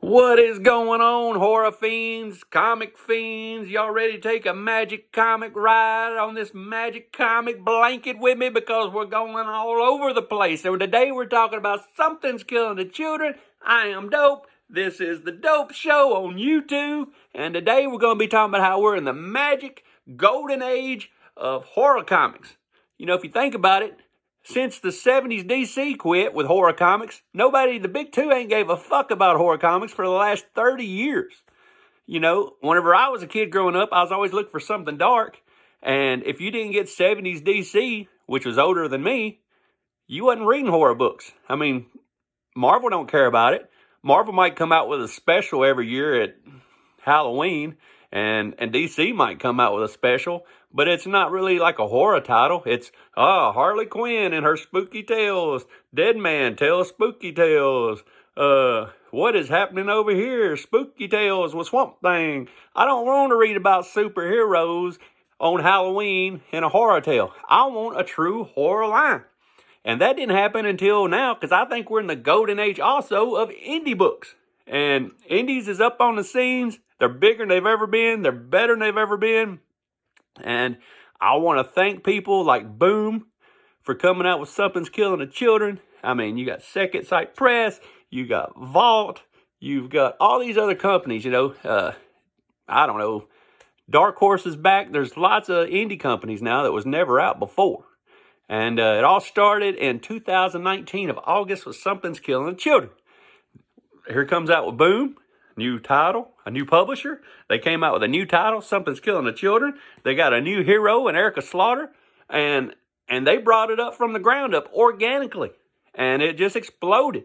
What is going on, horror fiends, comic fiends? Y'all ready to take a magic comic ride on this magic comic blanket with me? Because we're going all over the place. So today we're talking about Something's Killing the Children. I am Dope. This is the Dope Show on YouTube. And today we're going to be talking about how we're in the magic golden age of horror comics. You know, if you think about it, since the 70s DC quit with horror comics, the big two ain't gave a fuck about horror comics for the last 30 years. You know, whenever I was a kid growing up, I was always looking for something dark. And if you didn't get 70s DC, which was older than me, you wasn't reading horror books. I mean, Marvel don't care about it. Marvel might come out with a special every year at Halloween, and DC might come out with a special, but it's not really like a horror title. It's Harley Quinn and her spooky tales, Dead Man tells spooky tales, what is happening over here, spooky tales with Swamp Thing. I don't want to read about superheroes on Halloween in a horror tale. I want a true horror line. And that didn't happen until now, because I think we're in the golden age also of indie books. And indies is up on the scenes. They're bigger than they've ever been. They're better than they've ever been. And I want to thank people like Boom for coming out with Something's Killing the Children. I mean, you got Second Sight Press, you got Vault, you've got all these other companies, I don't know. Dark Horse is back. There's lots of indie companies now that was never out before. And it all started in 2019 of August with Something's Killing the Children. Here comes out with Boom, new title, a new publisher. They came out with a new title, Something's Killing the Children. They got a new hero in Erica Slaughter, and they brought it up from the ground up organically, and it just exploded.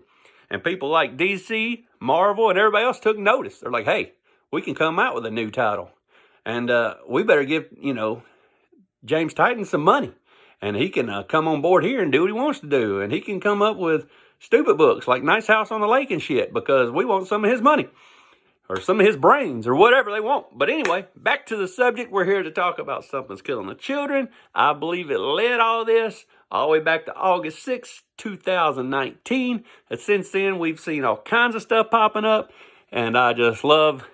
And people like DC, Marvel, and everybody else took notice. They're like, hey, we can come out with a new title, and we better give, James Titan some money. And he can come on board here and do what he wants to do. And he can come up with stupid books like Nice House on the Lake and shit, because we want some of his money or some of his brains or whatever they want. But anyway, back to the subject. We're here to talk about Something's Killing the Children. I believe it led all this all the way back to August 6th, 2019. And since then, we've seen all kinds of stuff popping up. And I just love,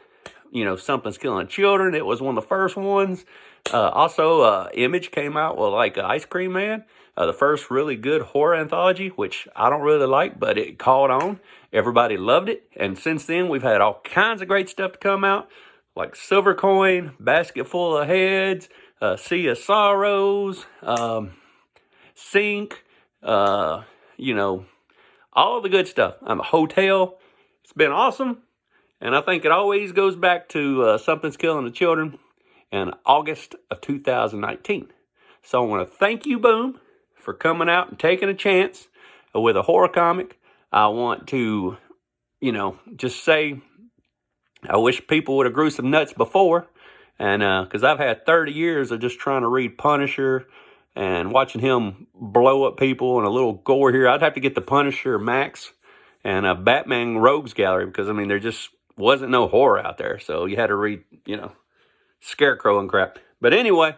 Something's Killing the Children. It was one of the first ones. Also, Image came out with like Ice Cream Man, the first really good horror anthology, which I don't really like, but it caught on. Everybody loved it. And since then, we've had all kinds of great stuff to come out, like Silver Coin, Basket Full of Heads, Sea of Sorrows, Sink, all the good stuff. I'm a Hotel. It's been awesome. And I think it always goes back to Something's Killing the Children in August of 2019. So I want to thank you, Boom, for coming out and taking a chance with a horror comic. I want to, just say I wish people would have grew some nuts before. And because I've had 30 years of just trying to read Punisher and watching him blow up people and a little gore here. I'd have to get the Punisher Max and a Batman Rogues Gallery, because, there just wasn't no horror out there. So you had to read, Scarecrow and crap. But anyway,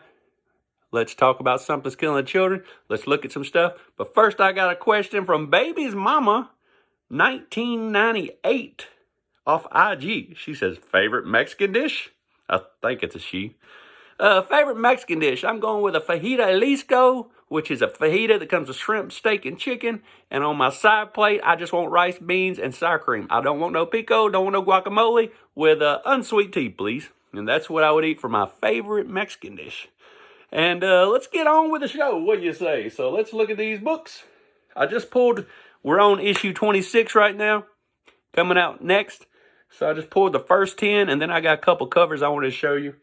let's talk about Something's Killing the Children. Let's look at some stuff. But first, I got a question from Baby's Mama, 1998, off IG. She says, favorite Mexican dish? I think it's a she. Favorite Mexican dish? I'm going with a fajita Jalisco, which is a fajita that comes with shrimp, steak, and chicken. And on my side plate, I just want rice, beans, and sour cream. I don't want no pico, don't want no guacamole, with unsweet tea, please. And that's what I would eat for my favorite Mexican dish. And let's get on with the show. What do you say? So let's look at these books. We're on issue 26 right now, coming out next. So I just pulled the first 10, and then I got a couple covers I wanted to show you.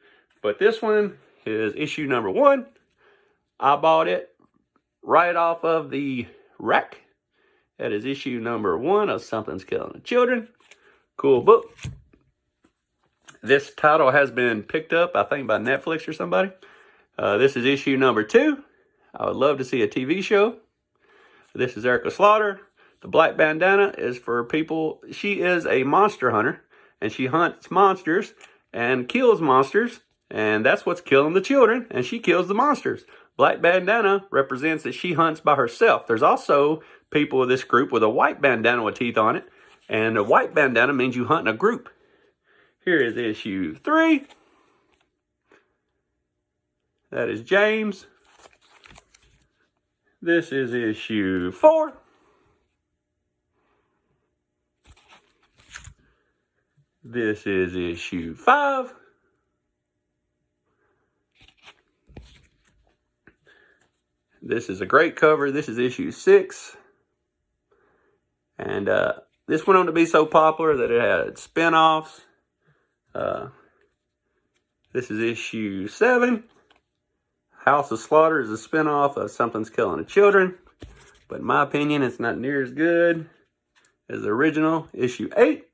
But this one is issue number 1. I bought it right off of the rack. That is issue number 1 of Something's Killing the Children. Cool book. This title has been picked up, I think, by Netflix or somebody. This is issue number 2. I would love to see a TV show. This is Erica Slaughter. The black bandana is for people. She is a monster hunter, and she hunts monsters and kills monsters, and that's what's killing the children, and she kills the monsters. Black bandana represents that she hunts by herself. There's also people of this group with a white bandana with teeth on it, And a white bandana means you hunt in a group. Here is issue 3. That is James. This is issue 4. This is issue 5. This is a great cover. This is issue 6. And this went on to be so popular that it had spin-offs. This is issue 7. House of Slaughter is a spin-off of Something's Killing the Children. But in my opinion, it's not near as good as the original, issue 8.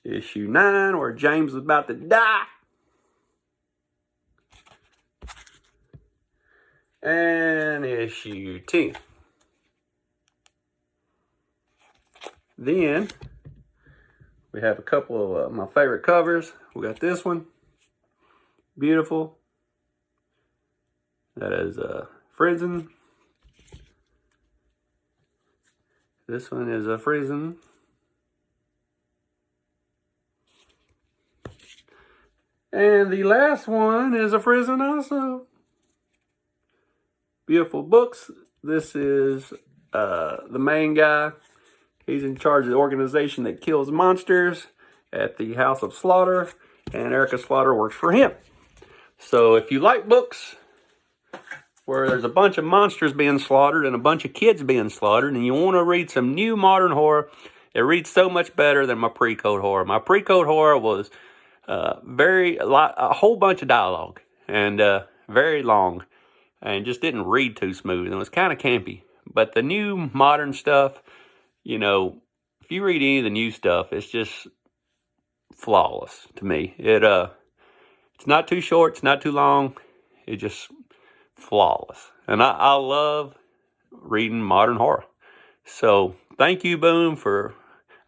Issue 9, where James is about to die. And issue 10. Then we have a couple of my favorite covers. We got this one, beautiful. That is Frizen. This one is a Frizen. And the last one is a Frizen also. Beautiful books. This is the main guy. He's in charge of the organization that kills monsters at the House of Slaughter, and Erica Slaughter works for him. So if you like books where there's a bunch of monsters being slaughtered and a bunch of kids being slaughtered, and you want to read some new modern horror, it reads so much better than my pre-code horror. My pre-code horror was a whole bunch of dialogue and very long, and just didn't read too smooth, and it was kind of campy. But the new modern stuff, you know, if you read any of the new stuff, it's just flawless to me. It's not too short, it's not too long, it's just flawless. And I love reading modern horror. So thank you, Boom,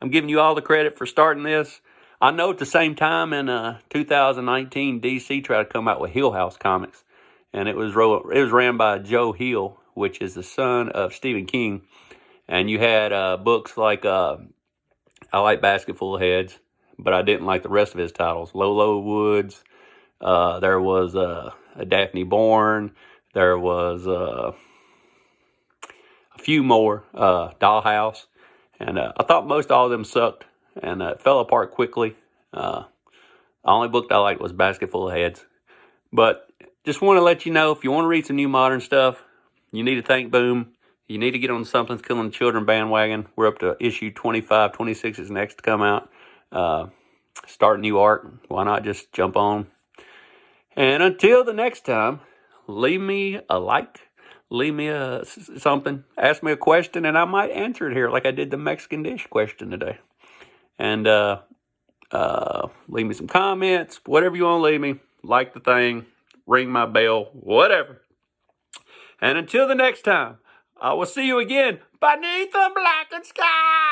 I'm giving you all the credit for starting this. I know at the same time in 2019, DC tried to come out with Hill House Comics, and it was ran by Joe Hill, which is the son of Stephen King. And you had books like, I like Basket Full of Heads, but I didn't like the rest of his titles. Lolo Woods, there was a Daphne Bourne, there was a few more, Dollhouse. And I thought most all of them sucked and fell apart quickly. The only book I liked was Basket Full of Heads. But just want to let you know, if you want to read some new modern stuff, you need to thank Boom. You need to get on Something's Killing the Children bandwagon. We're up to issue 25. 26 is next to come out. Start a new arc. Why not just jump on? And until the next time, leave me a like. Leave me something. Ask me a question, and I might answer it here like I did the Mexican dish question today. And leave me some comments. Whatever you want to leave me. Like the thing. Ring my bell. Whatever. And until the next time, I will see you again beneath the blackened sky.